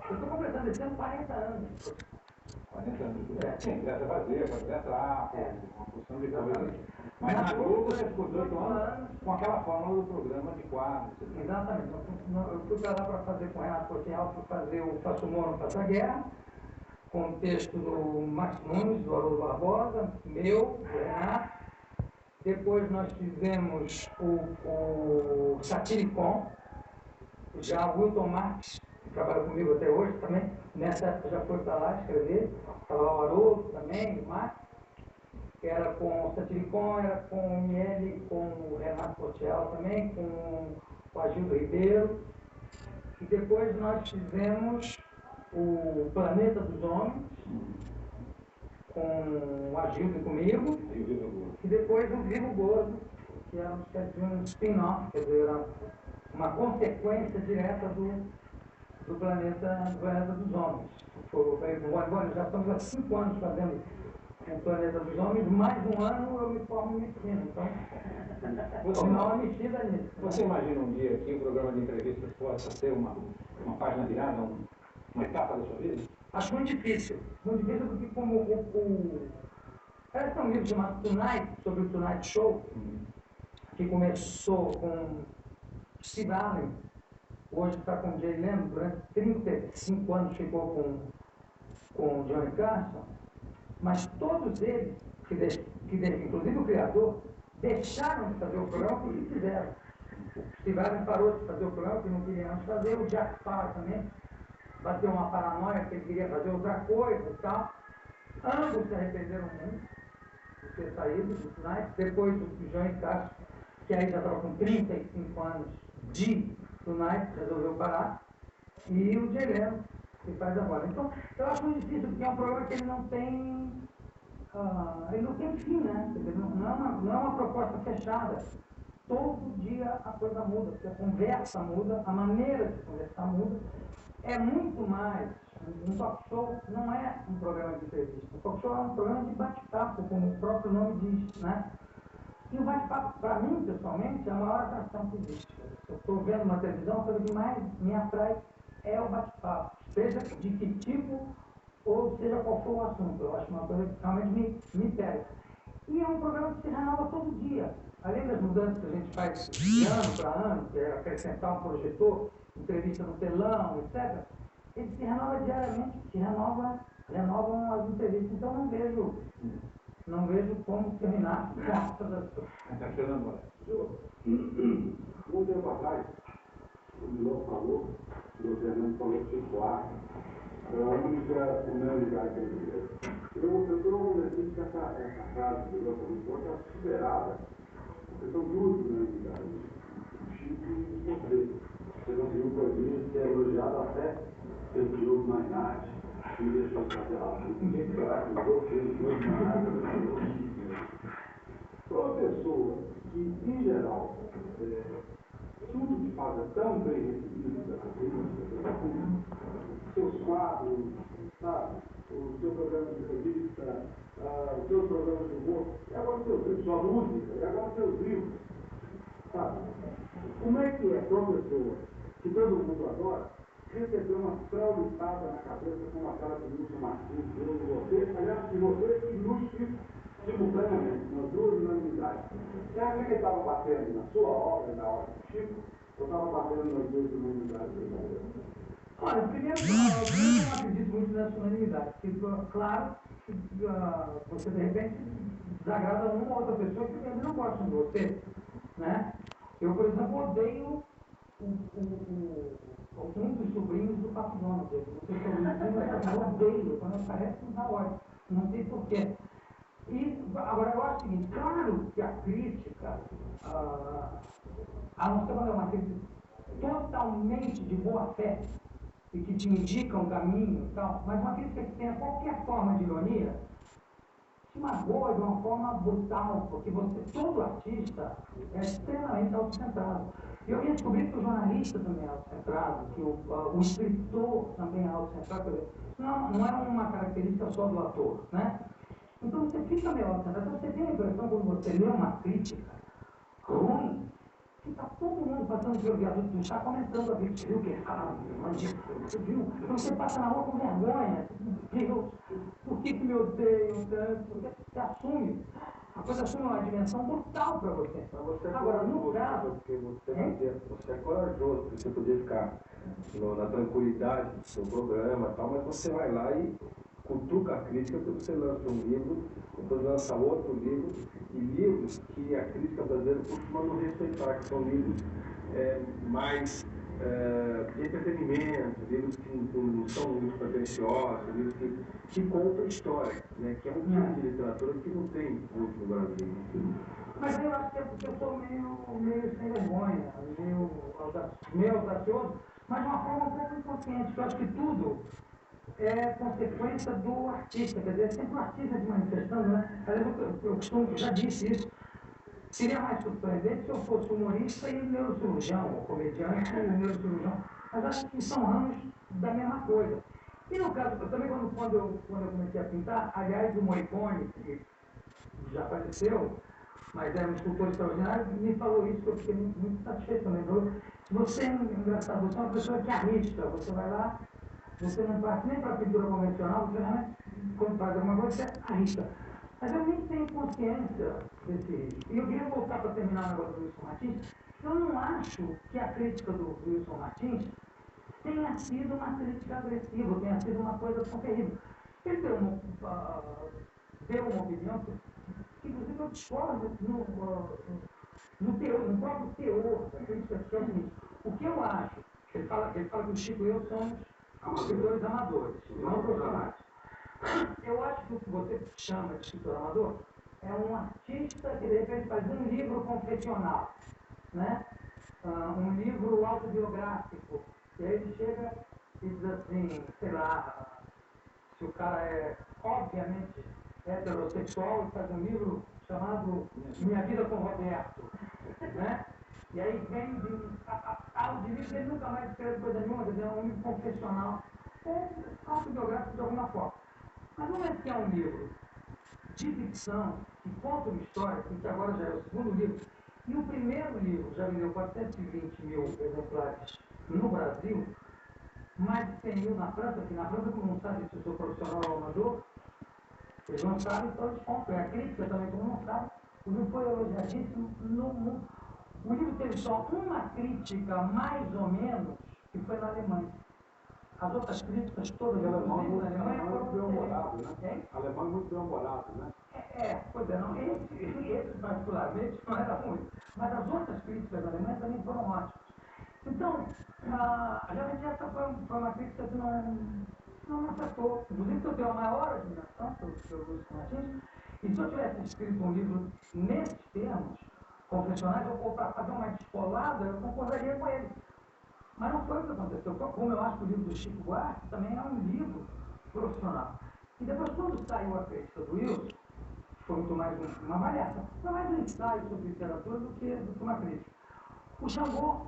Eu estou completando esse ano 40 anos. 40 anos. Sim, deve fazer, pode entrar, uma porção de coisas. Mas na Globo você ficou 18 anos com aquela fórmula do programa de quadros. Exatamente. Eu fui para lá para fazer com o Renato Portinhal, fui fazer o Faço Humor no Faça Guerra, com o texto do Max Nunes, do Haroldo Barbosa, meu, do Renato. Depois nós fizemos o Satiricon, já o Wilton Marques, que trabalha comigo até hoje também, nessa época já foi para lá escrever, estava o Haroldo também, o Marques, que era com o Satiricon, era com o Miele, com o Renato Portial também, com o Agildo Ribeiro. E depois nós fizemos o Planeta dos Homens, com o Agildo e comigo, e depois o Vivo Gordo, que era um spin-off, quer dizer, era uma consequência direta do planeta dos Homens. Bom, já estamos há 5 anos fazendo o Planeta dos Homens, mais um ano eu me formo em medicina, então não há mexida nisso. Você imagina um dia que o programa de entrevistas possa ser uma página virada, uma etapa da sua vida? Acho muito difícil porque como parece que é um livro chamado Tonight, sobre o Tonight Show, que começou com Steve Allen, hoje está com Jay Leno, durante 35 anos ficou com o Johnny Carson, mas todos eles, inclusive o criador, deixaram de fazer o programa porque fizeram. O Steve Allen parou de fazer o programa porque não queria mais fazer, o Jack Paar também bateu uma paranoia que ele queria fazer outra coisa e tal. Ambos se arrependeram muito de ter saído do Tonight. Depois o Johnny Carson, que aí já estava com 35 anos de Tonight, resolveu parar. E o Jay Leno, que faz agora. Então, eu acho muito difícil, porque é um programa que ele não tem fim, né? Não é uma proposta fechada. Todo dia a coisa muda, porque a conversa muda, a maneira de conversar muda. É muito mais. Um talk show não é um programa de entrevista. Um talk show é um programa de bate-papo, como o próprio nome diz, né? E o bate-papo, para mim, pessoalmente, é a maior atração que existe. Se eu estou vendo uma televisão, a coisa que mais me atrai é o bate-papo. Seja de que tipo, ou seja qual for o assunto. Eu acho uma coisa que realmente me pega. E é um programa que se renova todo dia. Além das mudanças que a gente faz de ano para ano, que é acrescentar um projetor, entrevista no telão, etc., ele se renova diariamente, renovam as entrevistas. Então não vejo como terminar. Graças a Deus. Um tempo atrás, o Milão falou, o Fernando falou que Soares é a única unanimidade brasileira. Eu estou convencido que essa frase do Milão falou está superada, porque são duas unanimidades, o Chico e o Pedro. Você não viu o Codinha ser elogiado até pelo Diogo Mainardi, que me deixou chateado. Ninguém será que você, Diogo Mainardi, para uma pessoa que, em geral, tudo que faz é tão bem recebido da cabeça, seus quadros, sabe? O seu programa de entrevista, os seus programas de humor, e agora sua música, e agora seus livros, sabe? Como é que é para uma pessoa que todo mundo adora receber uma fraulitada na cabeça como aquela que Lúcio Martins deu de você, aliás, de você e Lúcio simultaneamente, nas duas unanimidades. Você acha que ele estava batendo na sua obra e na obra do Chico, ou estava batendo nas duas unanimidades? Olha, primeiro eu não acredito muito nessa unanimidade. Porque, claro, você de repente desagrada uma ou outra pessoa que eles não gostam de você, né? Eu, por exemplo, odeio um dos sobrinhos do Papo Dono. Você eu odeio, quando aparece me dá ódio. Não sei porquê. E, agora, eu acho o seguinte, claro que a crítica, a não ser quando é uma crítica totalmente de boa fé, e que te indica um caminho e tal, mas uma crítica que tenha qualquer forma de ironia, te magoa de uma forma brutal, porque todo artista é extremamente autocentrado. E eu ia descobrir que o jornalista também é autocentrado, que o escritor também é autocentrado. Não é uma característica só do ator, né? Então você fica meio autocentrado. Então você tem a impressão, quando você lê uma crítica ruim, que está todo mundo passando pelo viaduto do chá comentando a vida. Você viu o que ele fala? Você viu? Então você passa na rua com vergonha. Deus, por que me odeiam tanto? Porque você assume. A coisa assume uma dimensão brutal para você. Agora, no caso... Porque você é corajoso, você poder ficar na tranquilidade do seu programa e tal, mas você vai lá e cutuca a crítica, porque você lança um livro, depois lança outro livro, e livros que a crítica brasileira costuma não respeitar, que são livros mais de entretenimento, livros que não são muito pretensiosos, livros que contam história, né? Que é um tipo de literatura que não tem muito no Brasil. Mas eu acho que é porque eu sou meio sem vergonha, meio audacioso, mas de uma forma um pouco inconsciente, porque eu acho que tudo é consequência do artista, quer dizer, sempre o artista se manifestando, né? Eu já disse isso. Seria mais surpreendente se eu fosse humorista e neurocirurgião, ou comediante e neurocirurgião, mas acho que são ramos da mesma coisa. E no caso, eu também quando eu comecei a pintar, aliás, o Morricone, que já faleceu, mas era um escultor extraordinário, me falou isso, que eu fiquei muito satisfeito também. Você é engraçado, você é uma pessoa que arrisca, você vai lá, você não parte nem para a pintura convencional, você realmente, quando faz alguma coisa, você arrisca. Mas eu nem tenho consciência desse risco. E eu queria voltar para terminar o negócio do Wilson Martins. Eu não acho que a crítica do Wilson Martins tenha sido uma crítica agressiva, tenha sido uma coisa tão terrível. Ele deu uma opinião que, inclusive, eu discordo no próprio teor da crítica, que é o seguinte. O que eu acho, ele fala que o Chico e eu somos escritores amadores, não profissionais. Eu acho que o que você chama de escritor amador é um artista que, de repente, faz um livro confessional, né? Um livro autobiográfico. E aí ele chega e diz assim, sei lá, se o cara é obviamente heterossexual e faz um livro chamado Minha Vida com Roberto, né? E aí vem de livro, ele nunca mais escreve coisa nenhuma, quer dizer, é um livro confessional, ou autobiográfico de alguma forma. Mas não é que é um livro de ficção, que conta uma história, que agora já é o segundo livro, e o primeiro livro já vendeu 420 mil exemplares no Brasil, mais de 100 mil na França, que na França, como não sabe se eu sou profissional ou amador, eles não sabem, então eles compram. A crítica também, como não sabe, o livro foi elogiadíssimo no mundo. O livro teve só uma crítica, mais ou menos, que foi na Alemanha. As outras críticas todas na Alemanha foram bem-humorados, né? Alemão é muito bem-humorado, né? Pois é, não, esse particularmente não era muito, mas as outras críticas da Alemanha também foram ótimas. Então, realmente essa foi uma crítica que não me afetou. Inclusive, eu tenho a maior admiração pelo Wilson Martins, e se eu tivesse escrito um livro nesses termos, confessionais, ou para fazer uma descolada, eu concordaria com ele. Mas não foi o que aconteceu. Como eu acho que o livro do Chico Buarque também é um livro profissional. E depois, quando saiu a crítica do Wilson, foi muito mais uma avaliação, foi mais um ensaio sobre literatura do que uma crítica. O Xangô,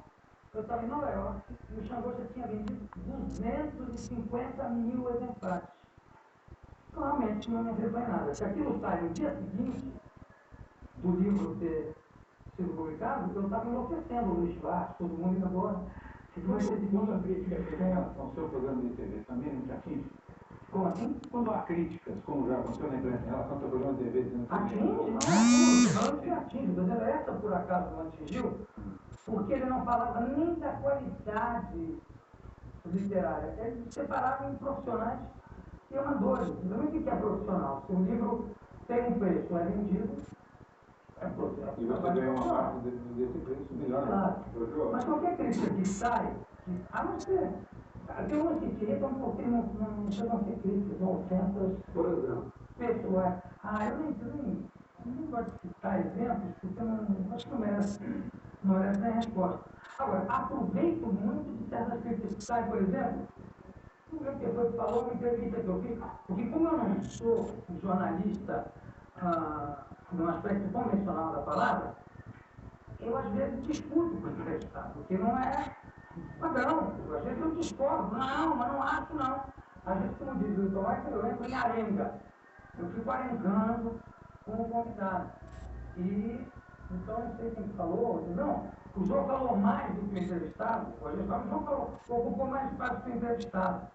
eu estava em Nova York, e o Xangô já tinha vendido 250 mil exemplares. Realmente não me arrebanha nada. Se aquilo sai no dia seguinte do livro ter sido publicado, eu estava enlouquecendo o Luiz Barros, todo mundo indo embora. Quando a crítica tem ao seu programa de TV também não te atinge? Como assim? Quando há críticas, como já aconteceu na imprensa, em relação ao seu programa de TV, dizendo que atinge, mas essa por acaso não atingiu, porque ele não falava nem da qualidade literária, ele separava em profissionais e amadores. Então, o que é profissional? Se um livro tem um preço, é vendido, é profissional. E você ganha uma parte desse preço melhor. Claro. Mas qualquer crítica que sai, a não ser. Tem umas que irritam porque não chegam a ser críticas, não ofensas. Por exemplo. Pessoas. Eu nem gosto de citar exemplos, porque acho que não merece nem resposta. Agora, aproveito muito de certas críticas que saem, por exemplo, o meu professor falou uma entrevista que eu fiz, porque como eu não sou jornalista no aspecto convencional da palavra, eu às vezes discuto com o entrevistado, porque não é padrão. Às vezes eu discordo, mas não acho não. Às vezes, como diz o Tomás, eu lembro em arenga. Eu fico arengando com o convidado. E, então, não sei quem falou, não, O João falou mais do que o entrevistado, o João falou, ocupou mais espaço que o entrevistado.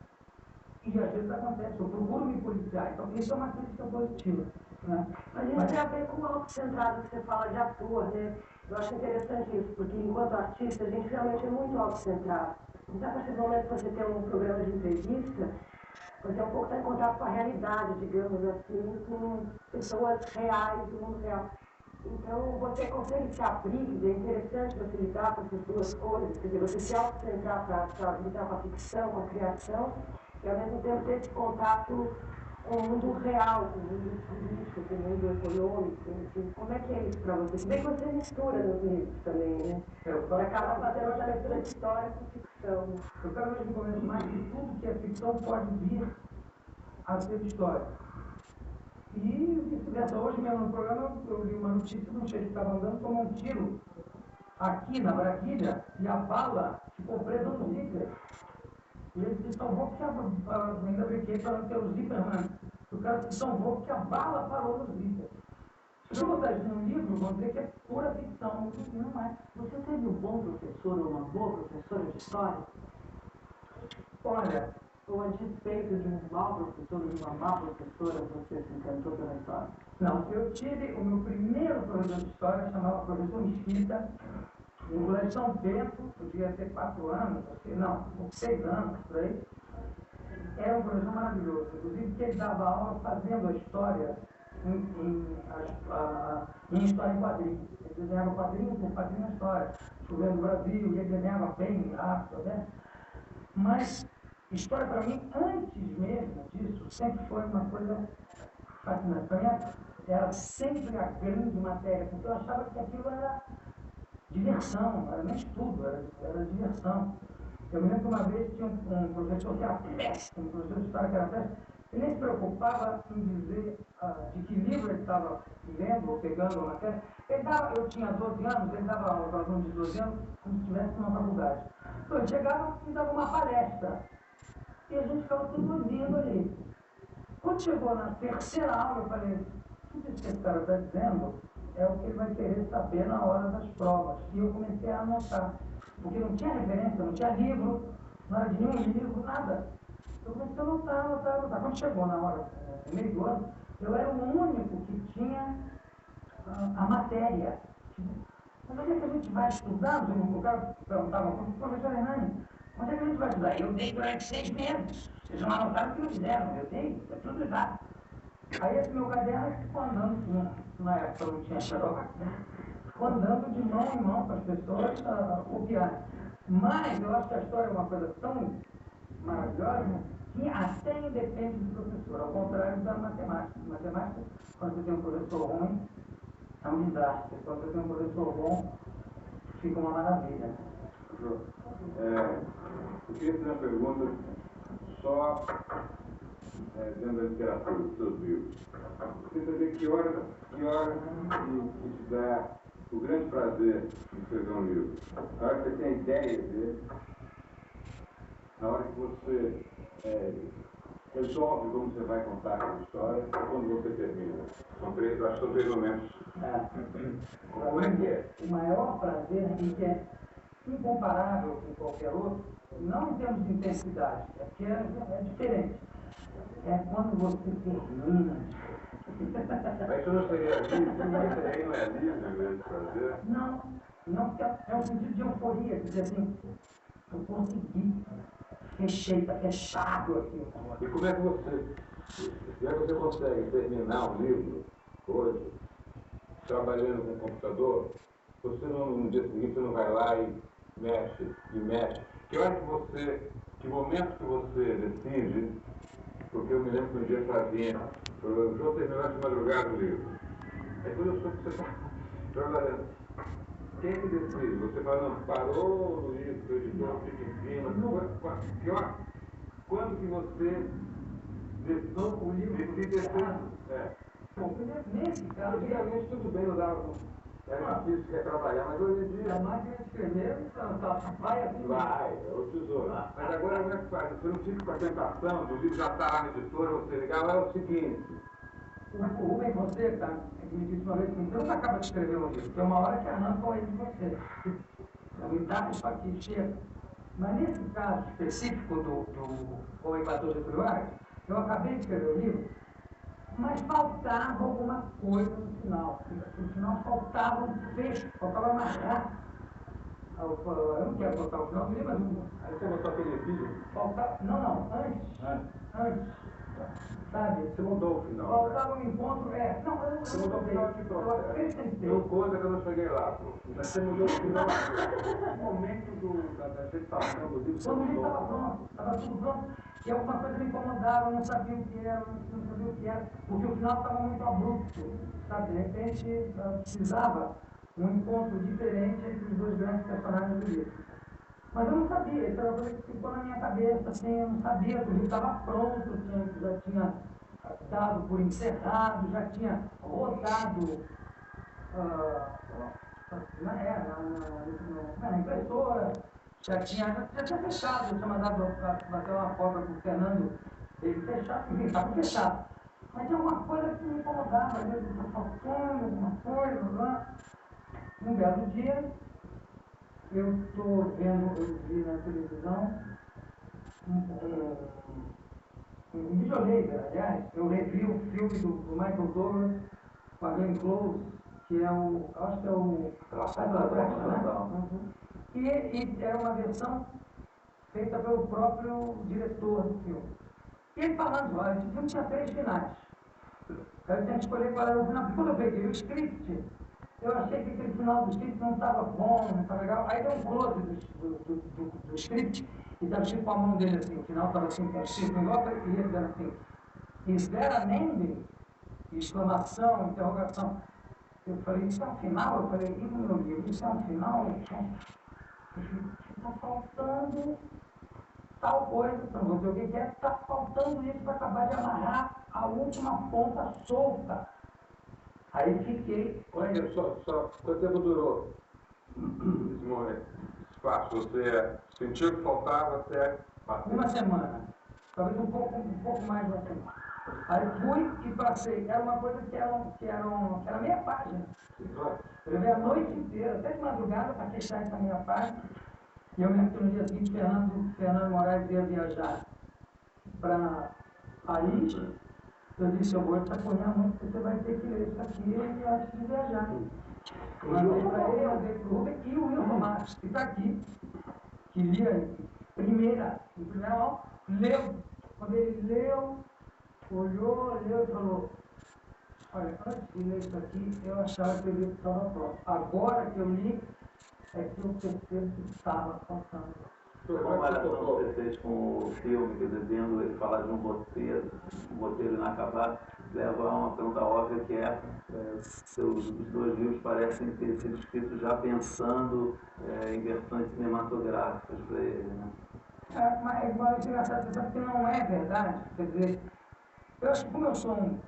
E às vezes acontece, eu procuro me policiar, então isso é uma crítica positiva. Né? Mas isso tem a ver com o autocentrado que você fala de ator, né? Eu acho interessante isso, porque enquanto artista a gente realmente é muito autocentrado. Então, a partir do momento que você tem um programa de entrevista, você um pouco está em contato com a realidade, digamos assim, com pessoas reais do mundo real. Então, você consegue se abrir, é interessante você lidar com essas duas coisas, quer dizer, você se autocentrar para lidar com a ficção, com a criação, e ao mesmo tempo ter esse contato com o mundo real, com o mundo político, com o mundo econômico, enfim. Como é que é isso para você? Se bem que você mistura nos livros também, né? Você acaba fazendo essa mistura de história com ficção. Eu quero mesmo comentar mais que tudo que é ficção pode vir a ser história. E vice-versa. Hoje mesmo no programa eu li uma notícia de um chefe que estava andando, tomou um tiro aqui na Brasília e a bala ficou presa no zíper. E ele se salvou porque ainda brinquei falando que era o zíper, né? O cara se salvou porque a bala parou no zíper. Se eu botar isso num livro, vão dizer que é pura ficção. Não é. Você teve um bom professor ou uma boa professora de história? Olha, Ou a despeito de um mau professor ou de uma má professora, você se encantou pela história? não, eu tive o meu primeiro professor de história, chamava professor Mesquita, no Colégio São Bento, eu devia ter 4 anos, não, 6 anos, por aí. Era um professor maravilhoso, inclusive que ele dava aula fazendo a história em história em quadrinhos. Ele desenhava quadrinho por quadrinho na história, descobrindo o Brasil, e ele desenhava bem rápido, né? Mas história para mim, antes mesmo disso, sempre foi uma coisa fascinante. Para mim era sempre a grande matéria, porque eu achava que aquilo era diversão, não era nem estudo, era diversão. Eu me lembro que uma vez tinha um professor que era péssimo, um professor de história que era péssimo, ele nem se preocupava em dizer de que livro ele estava lendo ou pegando a matéria. Eu tinha 12 anos, ele dava aula para alunos de 12 anos como se estivesse numa faculdade. Então ele chegava e dava uma palestra. E a gente ficava tudo ouvindo ali. Quando chegou na terceira aula, eu falei, tudo isso que esse cara está dizendo é o que ele vai querer saber na hora das provas. E eu comecei a anotar, porque não tinha referência, não tinha livro, não era de nenhum livro, nada. Eu comecei a anotar. Quando chegou na hora, no meio do ano, eu era o único que tinha a matéria. Mas onde é que a gente vai estudar? O cara perguntava, professor Hernani, onde é que a gente vai estudar? Eu dei durante 6 meses. Vocês não anotaram o que não fizeram, eu dei, é tudo exato. Aí esse meu caderno ficou andando, na época não tinha xerox, ficou andando de mão em mão para as pessoas copiarem. Mas eu acho que a história é uma coisa tão maravilhosa que até independe do professor, ao contrário da matemática. Matemática, quando você tem um professor ruim, é um desastre. Quando você tem um professor bom, fica uma maravilha. Eu queria fazer uma pergunta só dentro da literatura dos seus livros. Você saber que hora que te dá o grande prazer de escrever um livro? Na hora que você tem a ideia dele, na hora que você resolve como você vai contar a história, ou quando você termina. Eu acho que são 3 momentos. Como é que é? O maior prazer e que é incomparável com qualquer outro, não em termos de intensidade, é porque é diferente. É quando você termina. Mas isso não seria livre? Isso aí não é livre, o grande prazer? Não, porque é um sentido de euforia, quer dizer assim, eu consegui, fechei, está fechado aqui. E como é que você consegue terminar um livro hoje, trabalhando com o computador? Você no dia seguinte não vai lá e mexe. Que hora que momento que você decide, porque eu me lembro que um dia eu fazia, o João terminou de madrugada o livro. Aí quando eu soube que você está trabalhando, quem é que decide? Você fala, não, parou no livro, o editor fica em cima. Quando que você decide Bom, nesse caso, Antigamente tudo bem, não dava. Era difícil que trabalhar, mas hoje em dia. a máquina de escrever vai assim. Vai, é o tesouro. Mas agora como é que faz? Você não fica com a tentação do livro já estar lá na editora, você ligar lá, é o seguinte. O Rubem Fonseca, que me disse uma vez que você nunca acaba de escrever um livro, tem uma hora que arrancam ele de você. unidade, só que chega. Mas nesse caso específico do Equador de Friuara, eu acabei de escrever o livro, mas faltava alguma coisa no final. No final faltava um fecho, faltava amarrar. Eu não quero botar o final do livro, mas Aí você botou aquele vídeo? faltava. Não, antes. Sabe? Você mudou o final. Faltava um encontro, Não, eu não Você mudou o final de eu processo. acrescentei. Não coisa que eu não cheguei lá, pô. Mas você mudou o final. No momento da gestação do livro, você Quando o livro mudou. estava pronto, estava tudo pronto, e alguma coisa me incomodava, eu não sabia o que era, porque o final estava muito abrupto, sabe? De repente, precisava um encontro diferente entre os dois grandes personagens do livro. Mas eu não sabia, isso era uma coisa que ficou na minha cabeça, assim, eu não sabia, o livro estava pronto, já tinha dado por encerrado, já tinha rodado na impressora, já tinha fechado, eu tinha mandado bater uma cobra para o Fernando, ele fechado, enfim, estava fechado. Mas tinha alguma coisa que me incomodava, às vezes estava faltando alguma coisa, lá. Um belo dia, eu estou vendo, eu vi na televisão, um videolейzer, aliás, eu revi o filme do Michael Douglas com a Glenn Close, que é acho que é o e era uma versão feita pelo próprio diretor do filme. E ele falando, olha, esse filme tinha 3 finais. Eu tinha que escolher qual era o final. Quando eu peguei o script, eu achei que aquele final do script não estava bom, não estava legal. Aí deu um close do script, e estava escrito com a mão dele assim, o final estava assim, com o círculo em volta, e ele dizendo assim, is there an ending? Exclamação, interrogação. Eu falei, isso é um final? Eu falei, e no meu livro, isso é um final? Está faltando tal coisa, não vou dizer o que é, está faltando isso para acabar de amarrar a última ponta solta. Aí fiquei. Olha, só, quanto tempo durou esse momento? Esse espaço? Você sentiu que faltava até bater? Uma semana, talvez um pouco mais de uma semana. Aí fui e passei. Era uma coisa que era meia página. Eu levei a noite inteira, até de madrugada, para fechar essa meia página. E eu me lembro que no dia seguinte, Fernando Moraes ia viajar para Paris. Eu disse, eu vou te apoiar muito, porque você vai ter que ler isso aqui antes de viajar. Mandei para ele, mandei para o Rubem e o Wilson Marques, que está aqui, que lia em primeira mão, leu. Quando ele leu, olhou e falou, olha, antes de ler isso aqui, eu achava que o livro estava pronto. Agora que eu li, é que eu percebo que estava faltando. A comparação que você fez com o filme, quer dizer, vendo ele falar de um roteiro inacabado, leva a uma pergunta óbvia que os dois livros parecem ter sido escritos já pensando em versões cinematográficas para ele, né? Mas é engraçado, você sabe que não é verdade. Quer dizer, eu acho que como eu sou um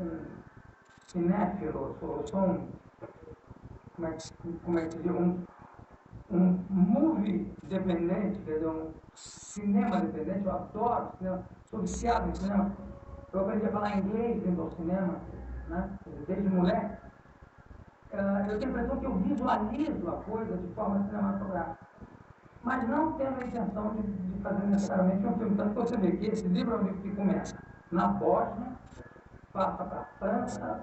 cinéfilo, eu sou como é que se diz, um movie dependente, quer dizer, um cinema dependente, eu adoro cinema, sou viciado em cinema. Eu aprendi a falar inglês indo ao cinema, né? Desde moleque. Eu tenho a impressão que eu visualizo a coisa de forma cinematográfica, mas não tendo a intenção de fazer necessariamente um filme. Tanto que você vê que esse livro é um livro que começa na Bósnia, passa para a França,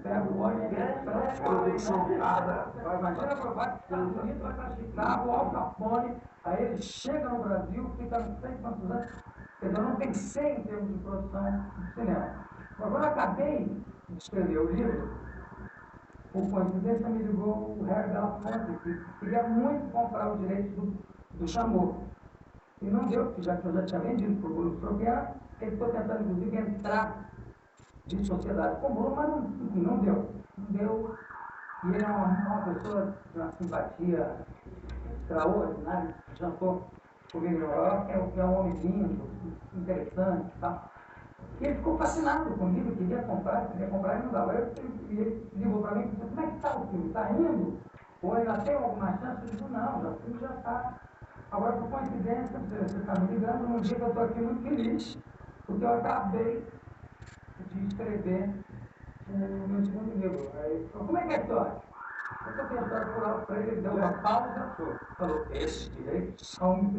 pega o ônibus, imagina para os Estados Unidos, vai para Chicago, Al Capone, aí ele chega no Brasil, fica não sei quantos anos. Quer dizer, eu não pensei em termos de produção de cinema. Mas quando eu acabei de escrever o livro, por coincidência me ligou o Harry Belafonte, que queria muito comprar os direitos do Xangô. E não deu, porque já que eu já tinha vendido para o Grupo Tropiano, ele ficou tentando, inclusive, entrar de sociedade com o Bruno, mas não deu. Não deu. E ele é uma pessoa de uma simpatia extraordinária, jantou comigo em Nova York, que é um homem lindo, interessante e tal. E ele ficou fascinado comigo, queria comprar e não dava. E ele ligou para mim e disse, como é que está o filme? Está indo? Ou ainda tem alguma chance? Eu disse, não, o filme já está. Agora, por coincidência, você está me ligando num dia que eu estou aqui muito feliz, porque eu acabei de escrever o meu segundo livro. Aí ele falou, como é que é a história? Eu contei a história por alto para ele, ele deu uma pausa, falou, esses direitos são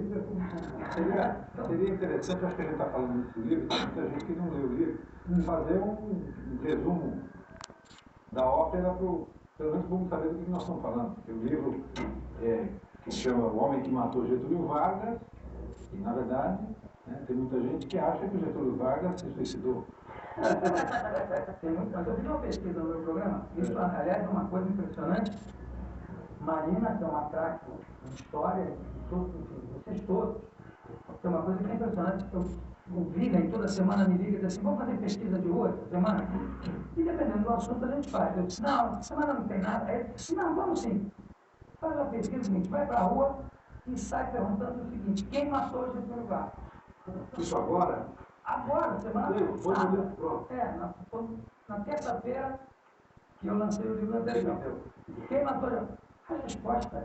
Seria interessante, acho que a gente está falando desse livro, tem muita gente que não leu o livro, fazer um resumo da ópera pelo menos vamos saber do que nós estamos falando. Porque o livro que se chama O Homem que Matou Getúlio Vargas, e na verdade tem muita gente que acha que o Getúlio Vargas se suicidou. Tem muito, mas eu fiz uma pesquisa no meu programa, isso aliás é uma coisa impressionante. Marina, que é uma craque de história, vocês todos, tem uma coisa que é impressionante. O Vigan toda semana me liga e diz assim, vamos fazer pesquisa de rua essa semana? E dependendo do assunto a gente faz. Eu disse, não, essa semana não tem nada. Ele disse, não, vamos sim. Faz uma pesquisa, seguinte, vai para a rua e sai perguntando o seguinte, quem matou o Getúlio Vargas? Isso agora? Agora, semana passada. Na terça-feira que eu lancei o livro na televisão. Quem matou? A resposta,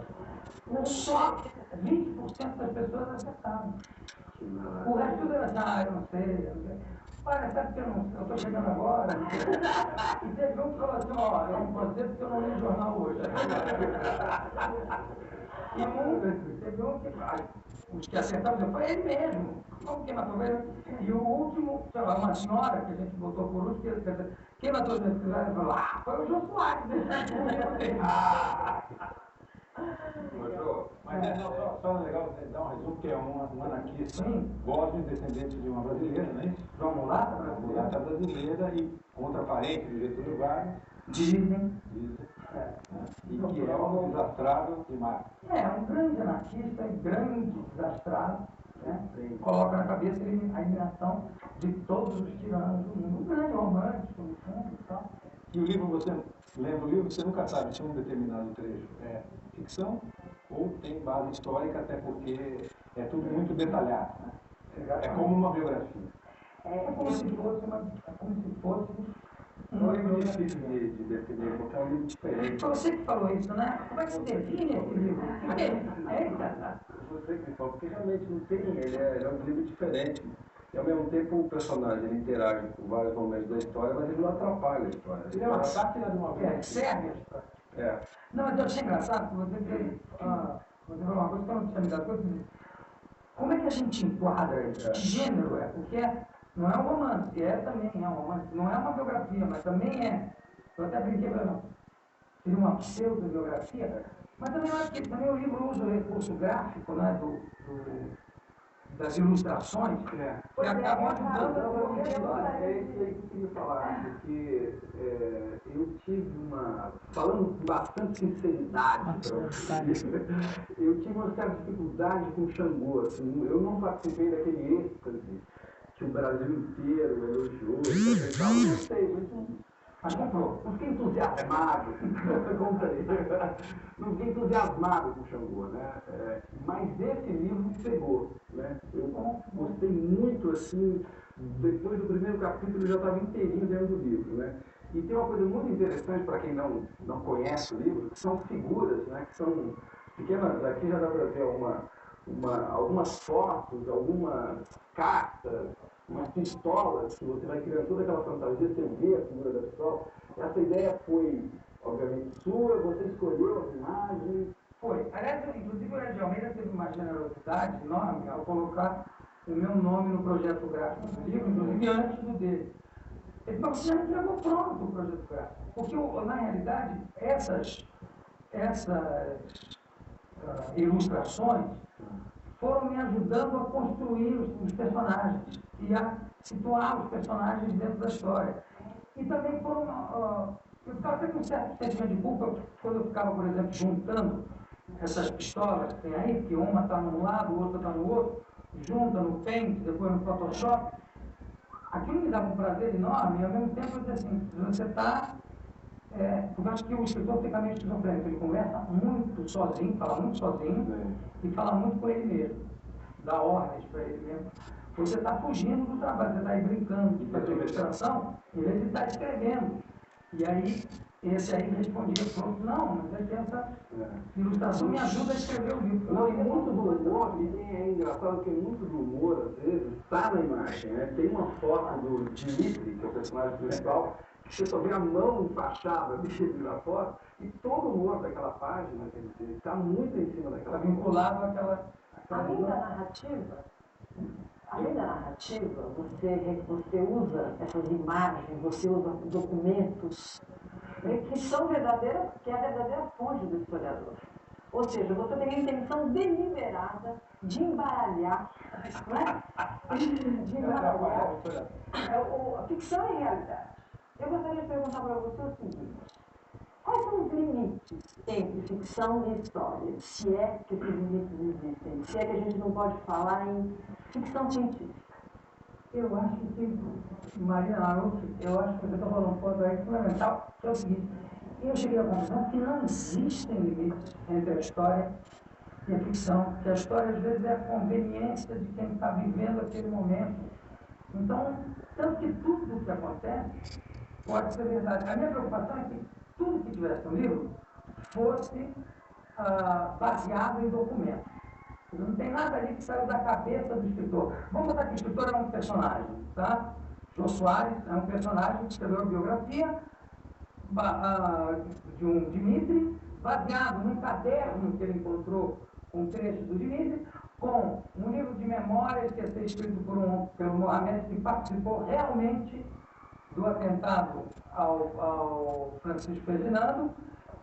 só 20% das pessoas acertaram. O resto tudo era assim, eu não sei. Olha, sabe que eu estou chegando agora? E teve um que falou assim, ó, eu não posso dizer porque eu não li o jornal hoje. E teve um que, os que acertaram, foi ele mesmo. Como quem matou ele? E o último, sei lá, uma senhora que a gente botou por último, quem matou ele? Ele falou, foi o Jô Soares. Mas só legal dar um resumo, que é um anarquista bósnio, descendente de uma brasileira, não é isso? João Mulata, Mulata brasileira e contraparente de Getúlio Vargas. Dizem. E que é um desastrado de mar. Um grande anarquista, grande desastrado, né? Coloca na cabeça a eliminação de todos os tiranos do mundo. Um grande romântico, no fundo e tal. E o livro, você lendo o livro, você nunca sabe se um determinado trecho é ficção ou tem base histórica, até porque é tudo muito detalhado. Né? É como uma biografia. É como se fosse um livro difícil de definir, porque é um livro diferente. Foi você que falou isso, né? Como é que se define esse livro? Você que me falou, porque realmente não tem, ele é um livro diferente. E ao mesmo tempo o personagem ele interage com vários momentos da história, mas ele não atrapalha a história. Ele é uma sátira de uma vida. Serve a história. Não, mas eu achei engraçado que você falou uma coisa que eu não tinha me dado conta. Como é que a gente enquadra isso? Que gênero é? Porque não é um romance, também é um romance. Não é uma biografia, mas também é. Eu até brinquei, fiz uma pseudo-biografia, mas também eu acho que também o livro usa o recurso gráfico, né, das ilustrações, que acabam ajudando a desenvolver a história. É isso aí que eu queria falar, porque eu tive falando com bastante sinceridade, eu tive uma certa dificuldade com o Xangô, assim, eu não participei daquele êxtase que o Brasil inteiro elogiou, não sei, mas comprou. Não fiquei entusiasmado, não fiquei entusiasmado com o Xangô, né? Mas esse livro me pegou, né? Eu gostei muito, assim, depois do primeiro capítulo eu já estava inteirinho dentro do livro, né? E tem uma coisa muito interessante para quem não conhece o livro, que são figuras, né? Que são pequenas, aqui já dá para ver algumas fotos, algumas cartas, umas pistolas, que você vai criando toda aquela fantasia, você vê a figura da pistola. Essa ideia foi, obviamente, sua, você escolheu as imagens? Foi. Aliás, inclusive o Ed Almeida teve uma generosidade enorme ao colocar o meu nome no projeto gráfico do livro, inclusive antes do dele. Ele falou, você já entregou pronto o projeto gráfico. Porque, na realidade, essas ilustrações foram me ajudando a construir os personagens e a situar os personagens dentro da história. E também foram... eu ficava até com um certo sentimento de culpa quando eu ficava, por exemplo, juntando essas pistolas que tem aí, que uma está num lado, outra está no outro, junta no Paint, depois no Photoshop. Aquilo me dava um prazer enorme e, ao mesmo tempo, eu dizia assim, você está... porque eu acho que o escritor fica meio esquizofrênico, ele conversa muito sozinho, fala muito sozinho e fala muito com ele mesmo, dá ordens para ele mesmo. Você está fugindo do trabalho, você está aí brincando de fazer ilustração, em vez de estar escrevendo. E aí, esse aí respondia, pronto, não, mas é que essa ilustração me ajuda a escrever o livro. Não, e muito do humor, e é engraçado que muito do humor, às vezes, está na imagem, né? Tem uma foto do Dimitri, que é o personagem principal, que você só vê a mão enfaixada dele na foto, e todo o humor daquela página, quer dizer, está muito em cima daquela Está vinculado àquela Além da narrativa, você usa essas imagens, você usa documentos, né, que são verdadeiras, que é a verdadeira fonte do historiador. Ou seja, você tem a intenção deliberada de embaralhar, né? De embaralhar. A ficção é realidade. Eu gostaria de perguntar para você o seguinte: quais são os limites entre ficção e história? Se é que esses limites existem, se é que a gente não pode falar em ficção científica. Eu acho que, Marina Marucci, eu acho que você está falando um ponto aí fundamental, que é o seguinte: eu cheguei à conclusão que não existem limites entre a história e a ficção, que a história às vezes é a conveniência de quem está vivendo aquele momento. Então, tanto que tudo o que acontece pode ser verdade. A minha preocupação é que tudo que tivesse no livro fosse baseado em documentos. Não tem nada ali que saiu da cabeça do escritor. Vamos botar que o escritor é um personagem, tá? Jô Soares é um personagem que escreveu a biografia de um Dimitri, baseado num caderno que ele encontrou com trechos do Dimitri, com um livro de memórias que ia ser escrito pelo Mohamed, que participou realmente do atentado ao Francisco Ferdinando,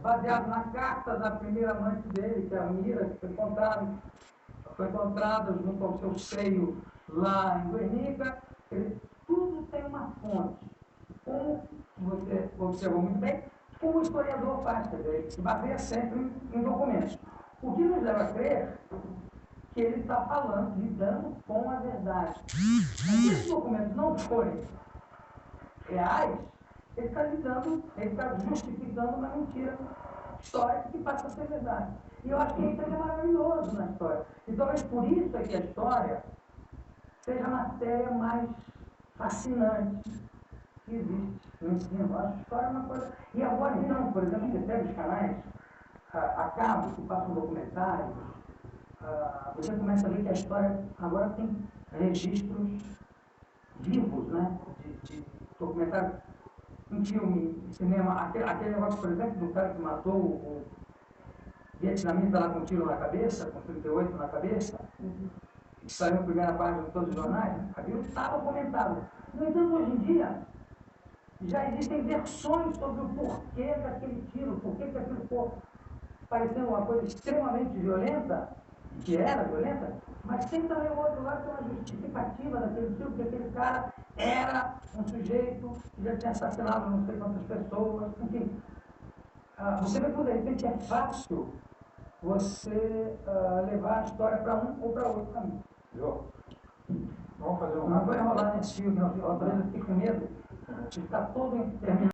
baseado na carta da primeira amante dele, que é a Mira, que foi encontrada junto ao seu seio lá em Guernica. Tudo tem uma fonte. Como você observou muito bem, como o historiador faz, quer dizer, ele se baseia sempre em documentos. O que nos leva a crer que ele está falando, lidando com a verdade. Se esses documentos não forem reais, ele está justificando uma mentira histórica que passa a ser verdade. E eu acho que isso é maravilhoso na história. E talvez por isso é que a história seja a matéria mais fascinante que existe no ensino. Eu acho que a história é uma coisa... E agora, então, por exemplo, você pega os canais a cabo que passam documentários, você começa a ver que a história agora tem registros vivos, né? De documentário em filme, cinema. Aquele negócio, por exemplo, do cara que matou o vietnamita lá com um tiro na cabeça, com 38 na cabeça, que saiu na primeira página de todos os jornais, aquilo estava documentado. No entanto, hoje em dia, já existem versões sobre o porquê daquele tiro, porquê que aquilo ficou parecendo uma coisa extremamente violenta, que era violenta, mas tem também o outro lado, que é uma justificativa daquele tiro, porque aquele cara era um sujeito que já tinha assassinado não sei quantas pessoas, enfim. Você vê que, de repente, é fácil você levar a história para um ou para outro caminho. Vamos fazer um... Não vai rolar nesse filme, não. Eu fiquei com medo de ficar todo terminado.